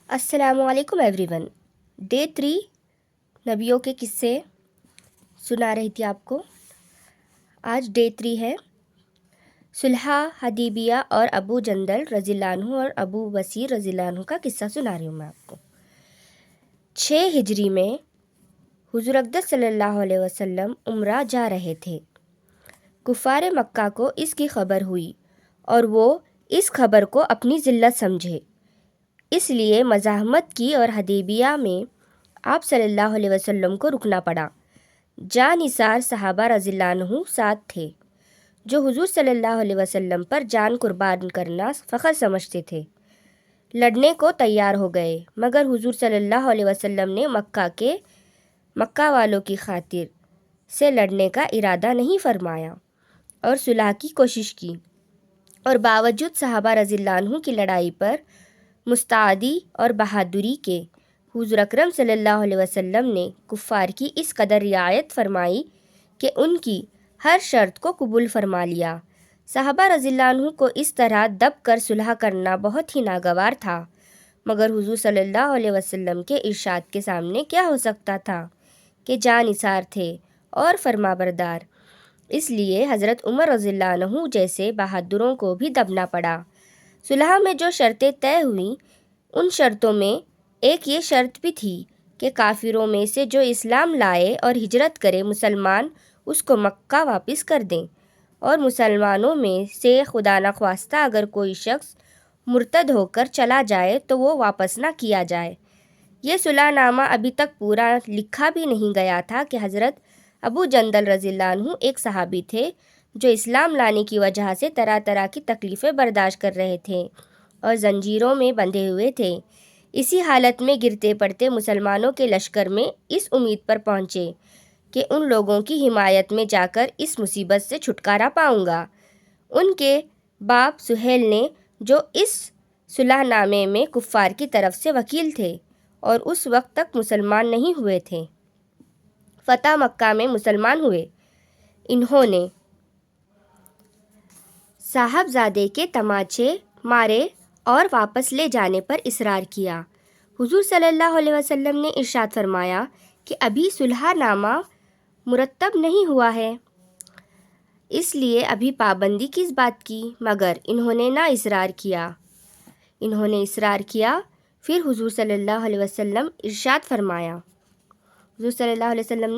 السلام علیکم every one. Day 3 نبیوں کے قصے سنا رہی تھی آپ کو۔ آج ڈے 3 ہے۔ صلح حدیبیہ اور ابو جندل رضی اللہ عنہ اور ابو بصیر رضی اللہ عنہ کا قصہ سنا رہی ہوں میں آپ کو۔ 6 ہجری میں حضور اقدس صلی اللہ علیہ وسلم عمرہ جا رہے تھے۔ کفار مکہ کو اس کی خبر ہوئی اور وہ اس خبر کو اپنی ذلت سمجھے، اس لیے مزاحمت کی اور حدیبیہ میں آپ صلی اللہ علیہ وسلم کو رکنا پڑا۔ جاں صحابہ رضی اللہ عنہ ساتھ تھے جو حضور صلی اللہ علیہ وسلم پر جان قربان کرنا فخر سمجھتے تھے۔ لڑنے کو تیار ہو گئے، مگر حضور صلی اللہ علیہ وسلم نے مکہ والوں کی خاطر سے لڑنے کا ارادہ نہیں فرمایا اور صلح کی کوشش کی، اور باوجود صحابہ رضی اللہ عنہ کی لڑائی پر مستعدی اور بہادری کے حضور اکرم صلی اللہ علیہ وسلم نے کفار کی اس قدر رعایت فرمائی کہ ان کی ہر شرط کو قبول فرما لیا۔ صحابہ رضی اللہ عنہ کو اس طرح دب کر صلح کرنا بہت ہی ناگوار تھا، مگر حضور صلی اللہ علیہ وسلم کے ارشاد کے سامنے کیا ہو سکتا تھا کہ جاں نثار تھے اور فرما بردار، اس لیے حضرت عمر رضی اللہ عنہ جیسے بہادروں کو بھی دبنا پڑا۔ صلح میں جو شرطیں طے ہوئیں، ان شرطوں میں ایک یہ شرط بھی تھی کہ کافروں میں سے جو اسلام لائے اور ہجرت کرے مسلمان اس کو مکہ واپس کر دیں، اور مسلمانوں میں سے خدا نخواستہ اگر کوئی شخص مرتد ہو کر چلا جائے تو وہ واپس نہ کیا جائے۔ یہ صلح نامہ ابھی تک پورا لکھا بھی نہیں گیا تھا کہ حضرت ابو جندل رضی اللہ عنہ ایک صحابی تھے جو اسلام لانے کی وجہ سے طرح طرح کی تکلیفیں برداشت کر رہے تھے اور زنجیروں میں بندھے ہوئے تھے۔ اسی حالت میں گرتے پڑتے مسلمانوں کے لشکر میں اس امید پر پہنچے کہ ان لوگوں کی حمایت میں جا کر اس مصیبت سے چھٹکارا پاؤں گا۔ ان کے باپ سہیل نے، جو اس صلح نامے میں کفار کی طرف سے وکیل تھے اور اس وقت تک مسلمان نہیں ہوئے تھے، فتح مکہ میں مسلمان ہوئے۔ انہوں نے صاحبزادے کے تماچے مارے اور واپس لے جانے پر اصرار کیا۔ حضور صلی اللہ علیہ وسلم نے ارشاد فرمایا کہ ابھی صلح نامہ مرتب نہیں ہوا ہے، اس لیے ابھی پابندی کس بات کی، مگر انہوں نے اصرار کیا۔ پھر حضور صلی اللہ علیہ وسلم نے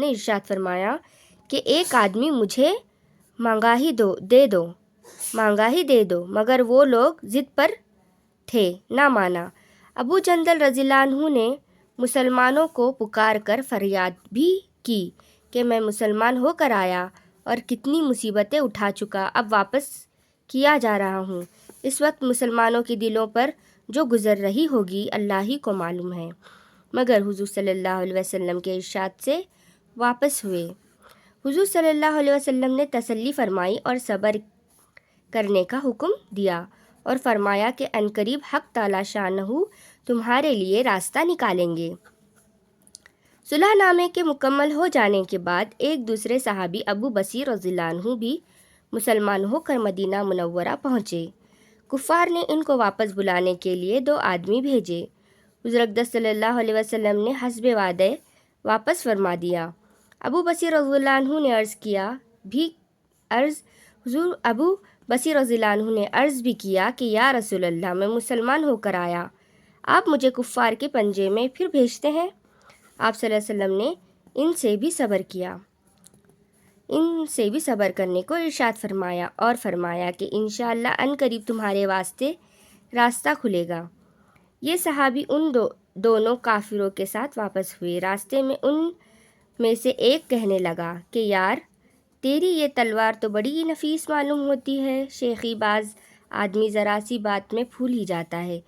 ارشاد فرمایا کہ ایک آدمی مجھے مانگا ہی دے دو، مگر وہ لوگ ضد پر تھے، نہ مانا۔ ابو جندل رضی اللہ عنہ نے مسلمانوں کو پکار کر فریاد بھی کی کہ میں مسلمان ہو کر آیا اور کتنی مصیبتیں اٹھا چکا، اب واپس کیا جا رہا ہوں۔ اس وقت مسلمانوں کے دلوں پر جو گزر رہی ہوگی اللہ ہی کو معلوم ہے، مگر حضور صلی اللہ علیہ وسلم کے ارشاد سے واپس ہوئے۔ حضور صلی اللہ علیہ وسلم نے تسلی فرمائی اور صبر کرنے کا حکم دیا اور فرمایا کہ عنقریب حق تعالی شانہ تمہارے لیے راستہ نکالیں گے۔ صلح نامے کے مکمل ہو جانے کے بعد ایک دوسرے صحابی ابو بصیر رضی اللہ عنہ بھی مسلمان ہو کر مدینہ منورہ پہنچے۔ کفار نے ان کو واپس بلانے کے لیے 2 آدمی بھیجے۔ حضور اقدس صلی اللہ علیہ وسلم نے حسب وعدہ واپس فرما دیا۔ ابو بصیر رضی اللہ عنہ نے عرض بھی کیا کہ یا رسول اللہ، میں مسلمان ہو کر آیا، آپ مجھے کفار کے پنجے میں پھر بھیجتے ہیں؟ آپ صلی اللہ علیہ وسلم نے ان سے بھی صبر کرنے کو ارشاد فرمایا اور فرمایا کہ انشاءاللہ عنقریب تمہارے واسطے راستہ کھلے گا۔ یہ صحابی ان دونوں کافروں کے ساتھ واپس ہوئے۔ راستے میں ان میں سے ایک کہنے لگا کہ یار، تیری یہ تلوار تو بڑی ہی نفیس معلوم ہوتی ہے، شیخی باز آدمی ذرا سی بات میں پھول ہی جاتا ہے۔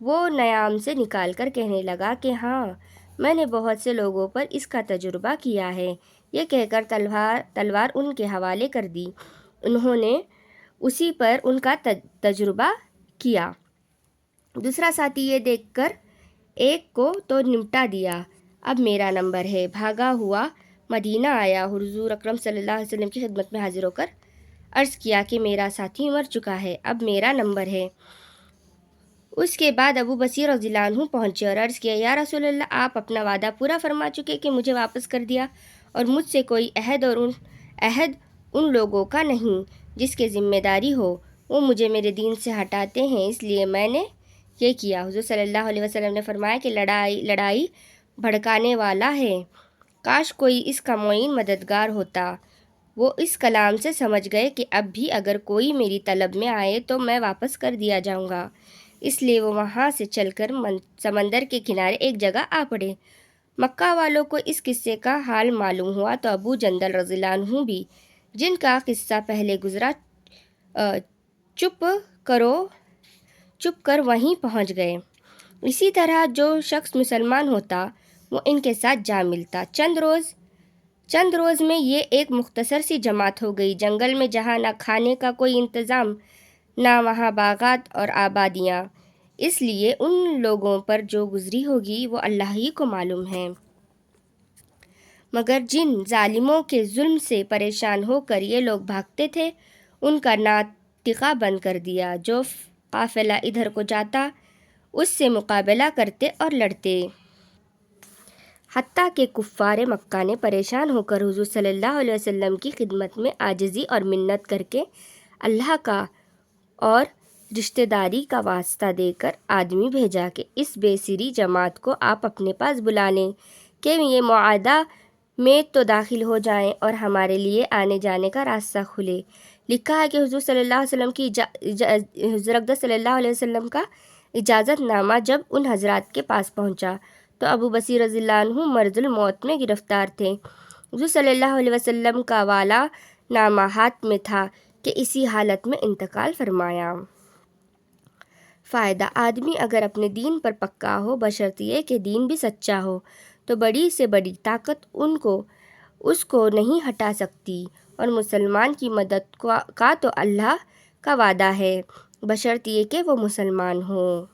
وہ نیام سے نکال کر کہنے لگا کہ ہاں، میں نے بہت سے لوگوں پر اس کا تجربہ کیا ہے۔ یہ کہہ کر تلوار ان کے حوالے کر دی۔ انہوں نے اسی پر ان کا تجربہ کیا۔ دوسرا ساتھی یہ دیکھ کر ایک کو تو نمٹا دیا، اب میرا نمبر ہے۔ بھاگا ہوا مدینہ آیا، حضور اکرم صلی اللہ علیہ وسلم کی خدمت میں حاضر ہو کر عرض کیا کہ میرا ساتھی مر چکا ہے، اب میرا نمبر ہے۔ اس کے بعد ابو بصیر رضی اللہ عنہ پہنچے اور عرض کیا، یا رسول اللہ، آپ اپنا وعدہ پورا فرما چکے کہ مجھے واپس کر دیا، اور مجھ سے کوئی عہد ان لوگوں کا نہیں جس کے ذمہ داری ہو، وہ مجھے میرے دین سے ہٹاتے ہیں، اس لیے میں نے یہ کیا۔ حضور صلی اللہ علیہ وسلم نے فرمایا کہ لڑائی بھڑکانے والا ہے، کاش کوئی اس کا معین مددگار ہوتا۔ وہ اس کلام سے سمجھ گئے کہ اب بھی اگر کوئی میری طلب میں آئے تو میں واپس کر دیا جاؤں گا، اس لیے وہ وہاں سے چل کر سمندر کے کنارے ایک جگہ آ پڑے۔ مکہ والوں کو اس قصے کا حال معلوم ہوا تو ابو جندل رضی اللہ عنہ بھی، جن کا قصہ پہلے گزرا، چپ کر وہیں پہنچ گئے۔ اسی طرح جو شخص مسلمان ہوتا وہ ان کے ساتھ جا ملتا۔ چند روز میں یہ ایک مختصر سی جماعت ہو گئی، جنگل میں جہاں نہ کھانے کا کوئی انتظام، نہ وہاں باغات اور آبادیاں، اس لیے ان لوگوں پر جو گزری ہوگی وہ اللہ ہی کو معلوم ہے۔ مگر جن ظالموں کے ظلم سے پریشان ہو کر یہ لوگ بھاگتے تھے، ان کا ناطقہ بند کر دیا۔ جو قافلہ ادھر کو جاتا اس سے مقابلہ کرتے اور لڑتے، حتیٰ کہ کفار مکہ نے پریشان ہو کر حضور صلی اللہ علیہ وسلم کی خدمت میں عاجزی اور منت کر کے اللہ کا اور رشتہ داری کا واسطہ دے کر آدمی بھیجا کہ اس بے سری جماعت کو آپ اپنے پاس بلا لیں کہ یہ معاہدہ میں تو داخل ہو جائیں اور ہمارے لیے آنے جانے کا راستہ کھلے۔ لکھا ہے کہ حضور صلی اللہ علیہ وسلم کی حضرت اقدس صلی اللہ علیہ وسلم کا اجازت نامہ جب ان حضرات کے پاس پہنچا تو ابو بصیر رضی اللہ عنہ مرض الموت میں گرفتار تھے۔ حضور صلی اللہ علیہ وسلم کا والا نامہ ہاتھ میں تھا کہ اسی حالت میں انتقال فرمایا۔ فائدہ: آدمی اگر اپنے دین پر پکا ہو، بشرط یہ کہ دین بھی سچا ہو، تو بڑی سے بڑی طاقت اس کو نہیں ہٹا سکتی، اور مسلمان کی مدد کا تو اللہ کا وعدہ ہے، بشرط یہ کہ وہ مسلمان ہو۔